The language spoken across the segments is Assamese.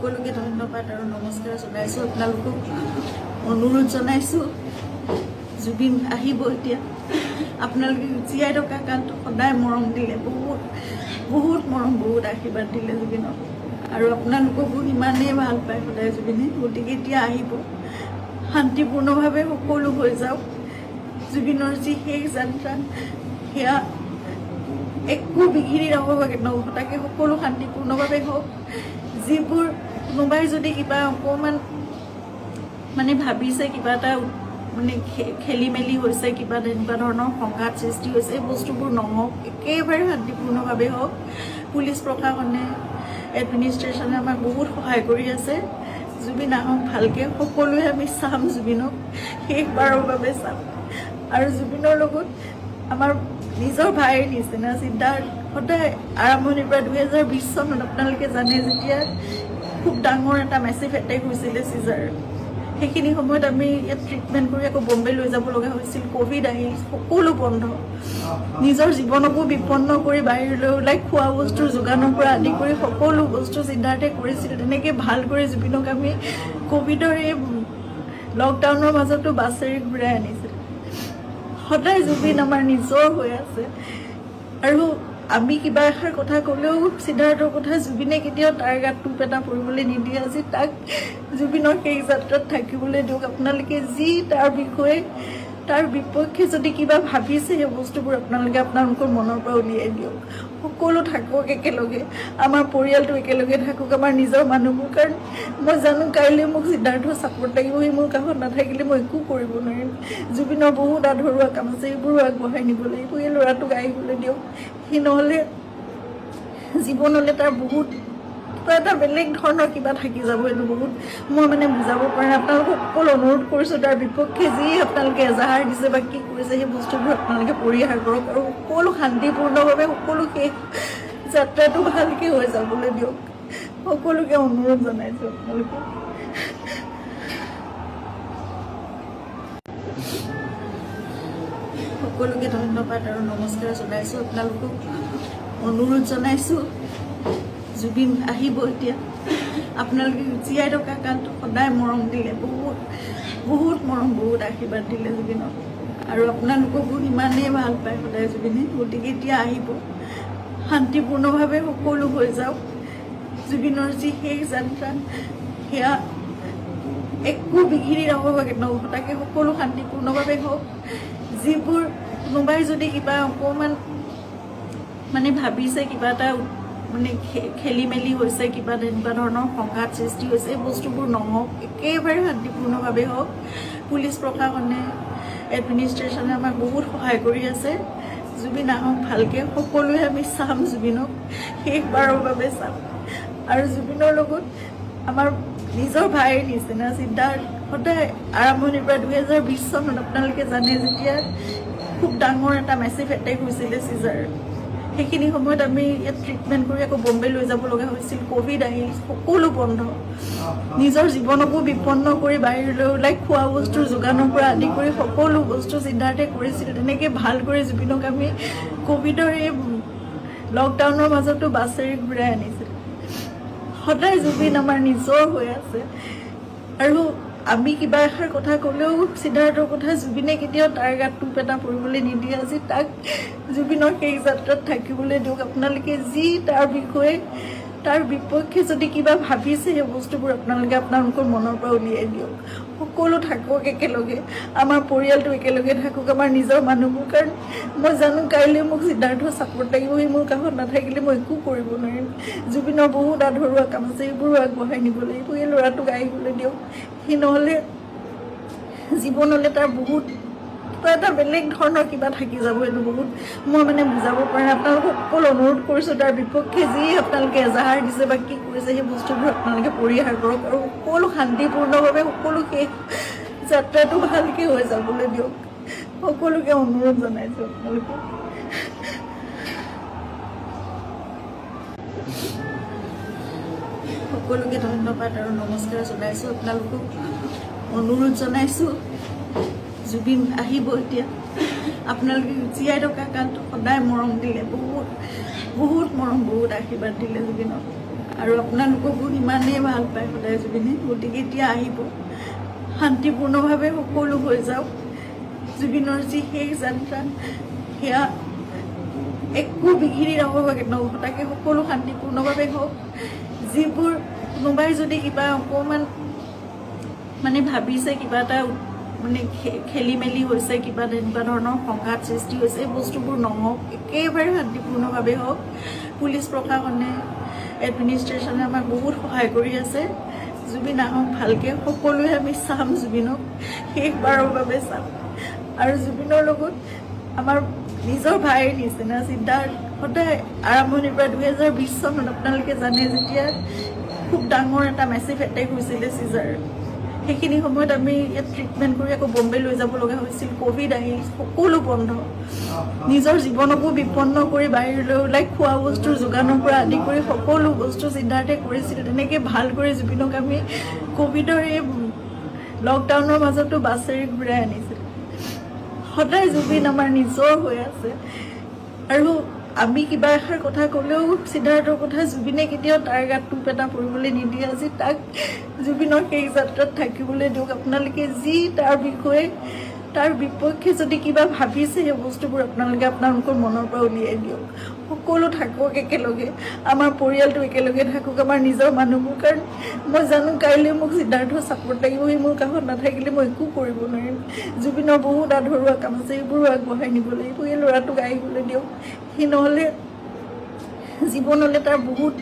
সকলোকে ধন্যবাদ আৰু নমস্কাৰ জনাইছোঁ। আপোনালোকক অনুৰোধ জনাইছোঁ, জুবিন আহিব এতিয়া। আপোনালোকে জীয়াই থকা কালটো সদায় মৰম দিলে, বহুত মৰম, বহুত আশীৰ্বাদ দিলে জুবিনক। আৰু আপোনালোককো ইমানেই ভাল পায় সদায় জুবিনে। গতিকে এতিয়া আহিব, শান্তিপূৰ্ণভাৱে সকলো হৈ যাওক। জুবিনৰ যি শেষ যাত্ৰা, সেয়া একো বিঘিনি নঘটাকে সকলো শান্তিপূৰ্ণভাৱে হওক। যিবোৰ কোনোবাই যদি কিবা অকণমান ভাবিছে, কিবা এটা খেলি মেলি হৈছে, কিবা তেনেকুৱা ধৰণৰ সংঘাত সৃষ্টি হৈছে, এই বস্তুবোৰ নহওক, একেবাৰে শান্তিপূৰ্ণভাৱে হওক। পুলিচ প্ৰশাসনে, এডমিনিষ্ট্ৰেশ্যনে আমাক বহুত সহায় কৰি আছে। জুবিন আহক ভালকৈ, সকলোৱে আমি চাম জুবিনক, শেষবাৰৰ বাবে চাম। আৰু জুবিনৰ লগত আমাৰ নিজৰ ভাইৰ নিচিনা চিন্তাৰ সদায় আৰম্ভণিৰ পৰা 2020 চনত আপোনালোকে জানে, যেতিয়া খুব ডাঙৰ এটা মেচিভ এটেক হৈছিলে চিজাৰ, সেইখিনি সময়ত আমি ইয়াত ট্ৰিটমেণ্ট কৰি আকৌ বম্বে লৈ যাব লগা হৈছিল। কোভিড আহিল, সকলো বন্ধ। নিজৰ জীৱনকো বিপন্ন কৰি বাহিৰলৈ ওলাই খোৱা বস্তুৰ যোগানৰ পৰা আদি কৰি সকলো বস্তু চিন্তাৰ্থে কৰিছিল। তেনেকৈ ভাল কৰি জুবিনক আমি কোভিডৰ এই লকডাউনৰ মাজতো বাছেৰে ঘূৰাই আনিছিল। সদায় জুবিন আমাৰ নিজৰ হৈ আছে। আৰু আমি কিবা এষাৰ কথা ক'লেও সিদ্ধাৰ্থৰ কথা জুবিনে কেতিয়াও তাৰ গাত টোপ এটা পৰিবলৈ নিদিয়ে। আজি তাক জুবিনৰ সেই যাত্ৰাত থাকিবলৈ দিয়ক। আপোনালোকে যি তাৰ বিষয়ে, তাৰ বিপক্ষে যদি কিবা ভাবিছে, সেই বস্তুবোৰ আপোনালোকে আপোনালোকৰ মনৰ পৰা উলিয়াই দিয়ক। সকলো থাকক একেলগে, আমাৰ পৰিয়ালটো একেলগে থাকক, আমাৰ নিজৰ মানুহবোৰ। কাৰণ মই জানো কাইলৈ মোক সিদ্ধাৰ্থৰ ছাপোৰ্ট লাগিব। সি মোৰ কাষত নাথাকিলে মই একো কৰিব নোৱাৰিম। জুবিনৰ বহুত আধৰুৱা কাম আছে, সেইবোৰো আগবঢ়াই নিব লাগিব। এই ল'ৰাটোক আহিবলৈ দিয়ক। সি নহ'লে জীৱনলৈ তাৰ বহুত এটা বেলেগ ধৰণৰ কিবা থাকি যাব। এইটো বহুত মই বুজাব পৰা নাই। আপোনালোকক সকলো অনুৰোধ কৰিছোঁ, তাৰ বিপক্ষে যি আপোনালোকে এজাহাৰ দিছে বা কি কৰিছে, সেই বস্তুবোৰ আপোনালোকে পৰিহাৰ কৰক আৰু সকলো শান্তিপূৰ্ণভাৱে সকলো শেষ যাত্ৰাটো ভালকৈ হৈ যাবলৈ দিয়ক। সকলোকে অনুৰোধ জনাইছোঁ আপোনালোকে। সকলোকে ধন্যবাদ আৰু নমস্কাৰ জনাইছোঁ। আপোনালোকক অনুৰোধ জনাইছোঁ, জুবিন আহিব এতিয়া। আপোনালোকে জীয়াই থকা কালটো সদায় মৰম দিলে, বহুত মৰম, বহুত আশীৰ্বাদ দিলে জুবিনক। আৰু আপোনালোককো ইমানেই ভাল পায় সদায় জুবিনে। গতিকে এতিয়া আহিব, শান্তিপূৰ্ণভাৱে সকলো হৈ যাওক। জুবিনৰ যি শেষ যাত্ৰা, সেয়া একো বিঘিনি নঘটাকে সকলো শান্তিপূৰ্ণভাৱে হওক। যিবোৰ কোনোবাই যদি কিবা অকণমান ভাবিছে, কিবা এটা খেলি মেলি হৈছে, কিবা তেনেকুৱা ধৰণৰ সংঘাত সৃষ্টি হৈছে, এই বস্তুবোৰ নহওক, একেবাৰে শান্তিপূৰ্ণভাৱে হওক। পুলিচ প্ৰশাসনে, এডমিনিষ্ট্ৰেশ্যনে আমাক বহুত সহায় কৰি আছে। জুবিন আহক ভালকৈ, সকলোৱে আমি চাম জুবিনক, শেষবাৰৰ বাবে চাম। আৰু জুবিনৰ লগত আমাৰ নিজৰ ভাইৰ নিচিনা চিন্তাৰ সদায় আৰম্ভণিৰ পৰা 2020 চনত আপোনালোকে জানে, যেতিয়া খুব ডাঙৰ এটা মেচিভ এটেক হৈছিলে চিজাৰ, সেইখিনি সময়ত আমি ইয়াত ট্ৰিটমেণ্ট কৰি আকৌ বম্বে লৈ যাব লগা হৈছিল। কোভিড আহিল, সকলো বন্ধ। নিজৰ জীৱনকো বিপন্ন কৰি বাহিৰলৈ ওলাই খোৱা বস্তুৰ যোগানৰ পৰা আদি কৰি সকলো বস্তু চিন্তাৰ্থে কৰিছিল। তেনেকৈ ভাল কৰি জুবিনক আমি কোভিডৰ এই লকডাউনৰ মাজতো বাছেৰে ঘূৰাই আনিছিল। সদায় জুবিন আমাৰ নিজৰ হৈ আছে। আৰু আমি কিবা এষাৰ কথা ক'লেও সিদ্ধাৰ্থৰ কথা জুবিনে কেতিয়াও তাৰ গাত টোপ এটা পৰিবলৈ নিদিয়ে। আজি তাক জুবিনৰ সেই যাত্ৰাত থাকিবলৈ দিয়ক। আপোনালোকে যি তাৰ বিষয়ে, তাৰ বিপক্ষে যদি কিবা ভাবিছে, সেই বস্তুবোৰ আপোনালোকে আপোনালোকৰ মনৰ পৰা উলিয়াই দিয়ক। সকলো থাকক একেলগে, আমাৰ পৰিয়ালটো একেলগে থাকক, আমাৰ নিজৰ মানুহবোৰ। কাৰণ মই জানো কাইলৈ মোক সিদ্ধাৰ্থৰ ছাপোৰ্ট লাগিব। সি মোৰ কাষত নাথাকিলে মই একো কৰিব নোৱাৰিম। জুবিনৰ বহুত আধৰুৱা কাম আছে, সেইবোৰো আগবঢ়াই নিব লাগিব। এই ল'ৰাটোক আহিবলৈ দিয়ক। সি নহ'লে জীৱনলৈ তাৰ বহুত এটা বেলেগ ধৰণৰ কিবা থাকি যাব। এইটো বহুত মই বুজাব পৰা নাই। আপোনালোকক সকলো অনুৰোধ কৰিছোঁ, তাৰ বিপক্ষে যি আপোনালোকে এজাহাৰ দিছে বা কি কৰিছে, সেই বস্তুবোৰ আপোনালোকে পৰিহাৰ কৰক আৰু সকলো শান্তিপূৰ্ণভাৱে সকলো শেষ যাত্ৰাটো ভালকৈ হৈ যাবলৈ দিয়ক। সকলোকে অনুৰোধ জনাইছোঁ আপোনালোকে। সকলোকে ধন্যবাদ আৰু নমস্কাৰ জনাইছোঁ। আপোনালোকক অনুৰোধ জনাইছোঁ, জুবিন আহিব এতিয়া। আপোনালোকে জীয়াই থকা কালটো সদায় মৰম দিলে, বহুত মৰম, বহুত আশীৰ্বাদ দিলে জুবিনক। আৰু আপোনালোককো ইমানেই ভাল পায় সদায় জুবিনে গতিকে এতিয়া আহিব শান্তিপূৰ্ণভাৱে সকলো হৈ যাওক জুবিনৰ যি শেষ যাত্ৰা সেয়া একো বিঘিনি নঘটাকে সকলো শান্তিপূৰ্ণভাৱে হওক যিবোৰ কোনোবাই যদি কিবা অকণমান মানে ভাবিছে কিবা এটা মানে খেলি মেলি হৈছে কিবা তেনেকুৱা ধৰণৰ সংঘাত সৃষ্টি হৈছে এই বস্তুবোৰ নহওক একেবাৰে শান্তিপূৰ্ণভাৱে হওক পুলিচ প্ৰশাসনে এডমিনিষ্ট্ৰেশ্যনে আমাক বহুত সহায় কৰি আছে জুবিন আহক ভালকৈ সকলোৱে আমি চাম জুবিনক শেষবাৰৰ বাবে চাম আৰু জুবিনৰ লগত আমাৰ নিজৰ ভাইৰ নিচিনা চিন্তাৰ সদায় আৰম্ভণিৰ পৰা 2020 চনত আপোনালোকে জানে যেতিয়া খুব ডাঙৰ এটা মেচিভ এটেক হৈছিলে চিজাৰ সেইখিনি সময়ত আমি ইয়াত ট্ৰিটমেণ্ট কৰি আকৌ বম্বে লৈ যাব লগা হৈছিল কোভিড আহিল সকলো বন্ধ নিজৰ জীৱনকো বিপন্ন কৰি বাহিৰলৈ ওলাই খোৱা বস্তুৰ যোগানৰ পৰা আদি কৰি সকলো বস্তু চিন্তাতে কৰিছিল তেনেকৈ ভাল কৰি জুবিনক আমি কোভিডৰ এই লকডাউনৰ মাজতো বাছেৰে ঘূৰাই আনিছিল সদায় জুবিন আমাৰ নিজৰ হৈ আছে আৰু আমি কিবা এষাৰ কথা ক'লেও সিদ্ধাৰ্থৰ কথা জুবিনে কেতিয়াও তাৰ গাত টুপ এটা পৰিবলৈ নিদিয়ে আজি তাক জুবিনৰ সেই যাত্ৰাত থাকিবলৈ দিয়ক আপোনালোকে যি তাৰ বিষয়ে তাৰ বিপক্ষে যদি কিবা ভাবিছে সেই বস্তুবোৰ আপোনালোকে আপোনালোকৰ মনৰ পৰা উলিয়াই দিয়ক সকলো থাকক একেলগে আমাৰ পৰিয়ালটো একেলগে থাকক আমাৰ নিজৰ মানুহবোৰ কাৰণ মই জানো কাইলৈ মোক সিদ্ধাৰ্থ ছাপোৰ্ট লাগিব সি মোৰ কাষত নাথাকিলে মই একো কৰিব নোৱাৰিম জুবিনৰ বহুত আধৰুৱা কাম আছে এইবোৰো আগবঢ়াই নিব লাগিব এই ল'ৰাটোক আহিবলৈ দিয়ক সি নহ'লে জীৱনলৈ তাৰ বহুত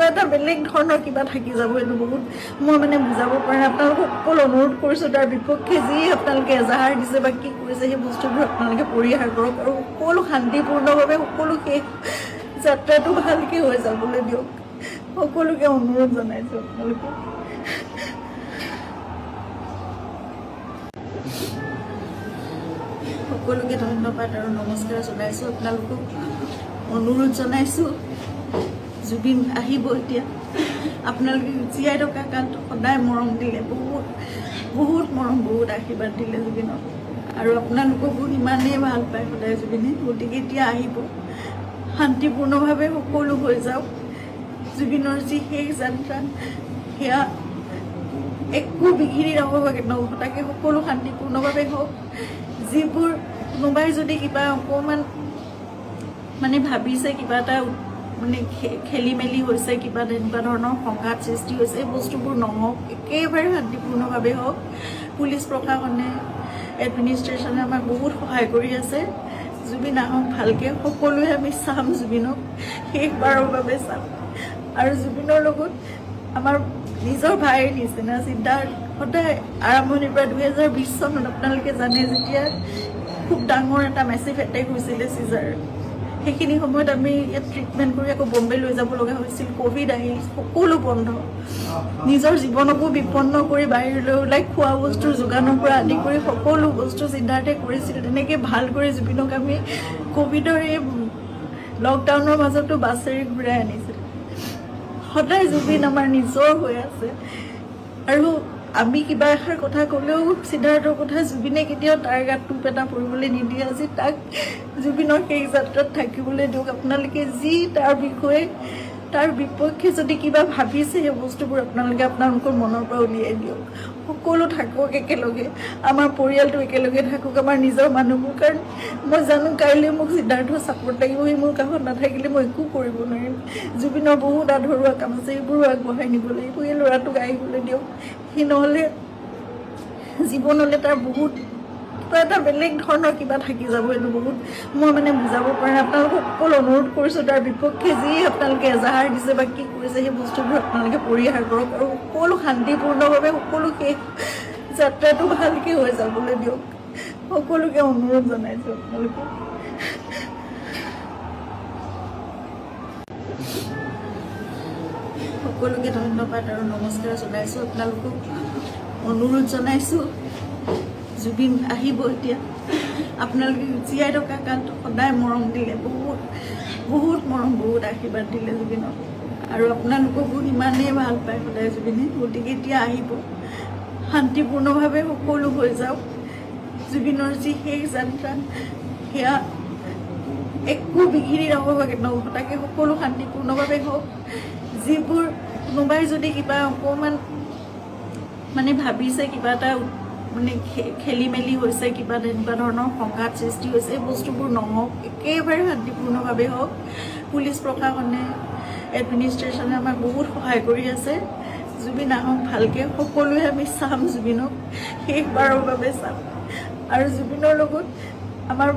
এটা বেলেগ ধৰণৰ কিবা থাকি যাব এইটো বহুত মই মানে বুজাব পৰা নাই আপোনালোকক সকলো অনুৰোধ কৰিছোঁ তাৰ বিপক্ষে যি আপোনালোকে এজাহাৰ দিছে বা কি কৰিছে সেই বস্তুবোৰ আপোনালোকে পৰিহাৰ কৰক আৰু সকলো শান্তিপূৰ্ণভাৱে সকলো শেষ যাত্ৰাটো ভালকৈ হৈ যাবলৈ দিয়ক সকলোকে অনুৰোধ জনাইছোঁ আপোনালোকে সকলোকে ধন্যবাদ আৰু নমস্কাৰ জনাইছোঁ আপোনালোকক অনুৰোধ জনাইছোঁ জুবিন আহিব এতিয়া আপোনালোকে জীয়াই থকা কালটো সদায় মৰম দিলে বহুত বহুত মৰম বহুত আশীৰ্বাদ দিলে জুবিনক আৰু আপোনালোককো ইমানেই ভাল পায় সদায় জুবিনে গতিকে এতিয়া আহিব শান্তিপূৰ্ণভাৱে সকলো হৈ যাওক জুবিনৰ যি শেষ যাত্ৰা সেয়া একো বিঘিনি নঘটাকে সকলো শান্তিপূৰ্ণভাৱে হওক যিবোৰ কোনোবাই যদি কিবা অকণমান মানে ভাবিছে কিবা এটা মানে খেলি মেলি হৈছে কিবা তেনেকুৱা ধৰণৰ সংঘাত সৃষ্টি হৈছে এই বস্তুবোৰ নহওক একেবাৰে শান্তিপূৰ্ণভাৱে হওক পুলিচ প্ৰশাসনে এডমিনিষ্ট্ৰেশ্যনে আমাক বহুত সহায় কৰি আছে জুবিন আহক ভালকৈ সকলোৱে আমি চাম জুবিনক শেষবাৰৰ বাবে চাম আৰু জুবিনৰ লগত আমাৰ নিজৰ ভাইৰ নিচিনা চিন্তাৰ সদায় আৰম্ভণিৰ পৰা 2020 চনত আপোনালোকে জানে যেতিয়া খুব ডাঙৰ এটা মেচিভ এটেক হৈছিলে চিজাৰ সেইখিনি সময়ত আমি ইয়াত ট্ৰিটমেণ্ট কৰি আকৌ বম্বে লৈ যাব লগা হৈছিল কোভিড আহিল সকলো বন্ধ নিজৰ জীৱনকো বিপন্ন কৰি বাহিৰলৈ ওলাই খোৱা বস্তুৰ যোগানৰ পৰা আদি কৰি সকলো বস্তু চিন্তাতে কৰিছিল তেনেকৈ ভাল কৰি জুবিনক আমি কোভিডৰ এই লকডাউনৰ মাজতো বাছেৰে ঘূৰাই আনিছিল সদায় জুবিন আমাৰ নিজৰ হৈ আছে আৰু আমি কিবা এষাৰ কথা ক'লেও সিদ্ধাৰ্থৰ কথা জুবিনে কেতিয়াও তাৰ গাত টুপ এটা পৰিবলৈ নিদিয়ে আজি তাক জুবিনৰ সেই যাত্ৰাত থাকিবলৈ দিয়ক আপোনালোকে যি তাৰ বিষয়ে তাৰ বিপক্ষে যদি কিবা ভাবিছে সেই বস্তুবোৰ আপোনালোকে আপোনালোকৰ মনৰ পৰা উলিয়াই দিয়ক সকলো থাকক একেলগে আমাৰ পৰিয়ালটো একেলগে থাকক আমাৰ নিজৰ মানুহবোৰ কাৰণ মই জানো কাইলৈ মোক সিদ্ধাৰ্থ ছাপোৰ্ট লাগিব সি মোৰ কাষত নাথাকিলে মই একো কৰিব নোৱাৰিম জুবিনৰ বহুত আধৰুৱা কাম আছে এইবোৰো আগবঢ়াই নিব লাগিব এই ল'ৰাটোক আহিবলৈ দিয়ক সি নহ'লে জীৱনলৈ তাৰ বহুত এটা বেলেগ ধৰণৰ কিবা থাকি যাব এইটো বহুত মই মানে বুজাব পৰা নাই আপোনালোকক সকলো অনুৰোধ কৰিছোঁ তাৰ বিপক্ষে যি আপোনালোকে এজাহাৰ দিছে বা কি কৰিছে সেই বস্তুবোৰ আপোনালোকে পৰিহাৰ কৰক আৰু সকলো শান্তিপূৰ্ণভাৱে সকলো শেষ যাত্ৰাটো ভালকৈ হৈ যাবলৈ দিয়ক সকলোকে অনুৰোধ জনাইছোঁ আপোনালোকে সকলোকে ধন্যবাদ আৰু নমস্কাৰ জনাইছোঁ আপোনালোকক অনুৰোধ জনাইছোঁ জুবিন আহিব এতিয়া আপোনালোকে জীয়াই থকা কালটো সদায় মৰম দিলে বহুত বহুত মৰম বহুত আশীৰ্বাদ দিলে জুবিনক আৰু আপোনালোককো ইমানেই ভাল পায় সদায় জুবিনে গতিকে এতিয়া আহিব শান্তিপূৰ্ণভাৱে সকলো হৈ যাওক জুবিনৰ যি শেষ যাত্ৰা সেয়া একো বিঘিনি নঘটাকে সকলো শান্তিপূৰ্ণভাৱে হওক যিবোৰ কোনোবাই যদি কিবা অকণমান মানে ভাবিছে কিবা এটা মানে খেলি মেলি হৈছে কিবা তেনেকুৱা ধৰণৰ সংঘাত সৃষ্টি হৈছে এই বস্তুবোৰ নহওক একেবাৰে শান্তিপূৰ্ণভাৱে হওক পুলিচ প্ৰশাসনে এডমিনিষ্ট্ৰেশ্যনে আমাক বহুত সহায় কৰি আছে জুবিন আহক ভালকৈ সকলোৱে আমি চাম জুবিনক শেষবাৰৰ বাবে চাম আৰু জুবিনৰ লগত আমাৰ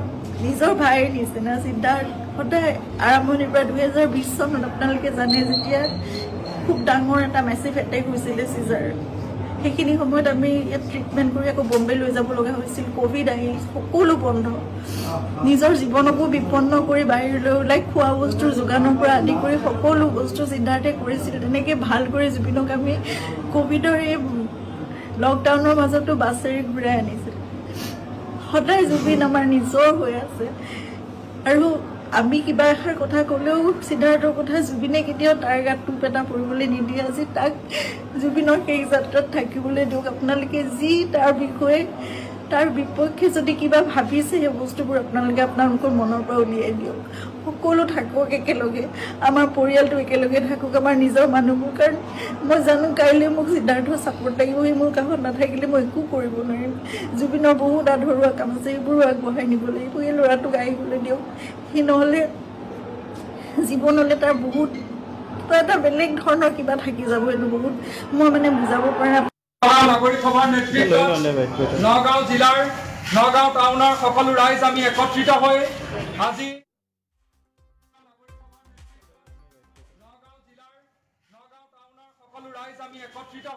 নিজৰ ভাইৰ নিচিনা চিন্তাৰ সদায় আৰম্ভণিৰ পৰা 2020 চনত আপোনালোকে জানে যেতিয়া খুব ডাঙৰ এটা মেচিভ এটেক হৈছিলে চিজাৰ সেইখিনি সময়ত আমি ইয়াত ট্ৰিটমেণ্ট কৰি আকৌ বম্বে লৈ যাব লগা হৈছিল কোভিড আহিল সকলো বন্ধ নিজৰ জীৱনকো বিপন্ন কৰি বাহিৰলৈ ওলাই খোৱা বস্তুৰ যোগানৰ পৰা আদি কৰি সকলো বস্তু চিন্তাতে কৰিছিল তেনেকৈ ভাল কৰি জুবিনক আমি কোভিডৰ এই লকডাউনৰ মাজতো বাছেৰে ঘূৰাই আনিছিল সদায় জুবিন আমাৰ নিজৰ হৈ আছে আৰু আমি কিবা এষাৰ কথা ক'লেও সিদ্ধাৰ্থৰ কথা জুবিনে কেতিয়াও তাৰ গাত টুপ এটা পৰিবলৈ নিদিয়ে আজি তাক জুবিনৰ সেই যাত্ৰাত থাকিবলৈ দিয়ক আপোনালোকে যি তাৰ বিষয়ে তাৰ বিপক্ষে যদি কিবা ভাবিছে সেই বস্তুবোৰ আপোনালোকে আপোনালোকৰ মনৰ পৰা উলিয়াই দিয়ক সকলো থাকক একেলগে আমাৰ পৰিয়ালটো একেলগে থাকক আমাৰ নিজৰ মানুহবোৰ কাৰণ মই জানো কাইলৈ মোক সিদ্ধাৰ্থৰ ছাপোৰ্ট লাগিব সি মোৰ কাষত নাথাকিলে মই একো কৰিব নোৱাৰিম জুবিনৰ বহুত আধৰুৱা কাম আছে এইবোৰো আগবঢ়াই নিব লাগিব এই ল'ৰাটোক আহিবলৈ দিয়ক সি নহ'লে জীৱনলৈ তাৰ বহুত এটা বেলেগ ধৰণৰ কিবা থাকি যাব এইটো বহুত মই মানে বুজাব পৰা নাগৰিক সভাৰ নেতৃত্বত নগাঁও জিলাৰ নগাঁও টাউনৰ সকলো ৰাইজ আমি একত্ৰিত হৈ আজি নগাঁও জিলাৰ নগাঁও টাউনৰ সকলো ৰাইজ আমি একত্ৰিত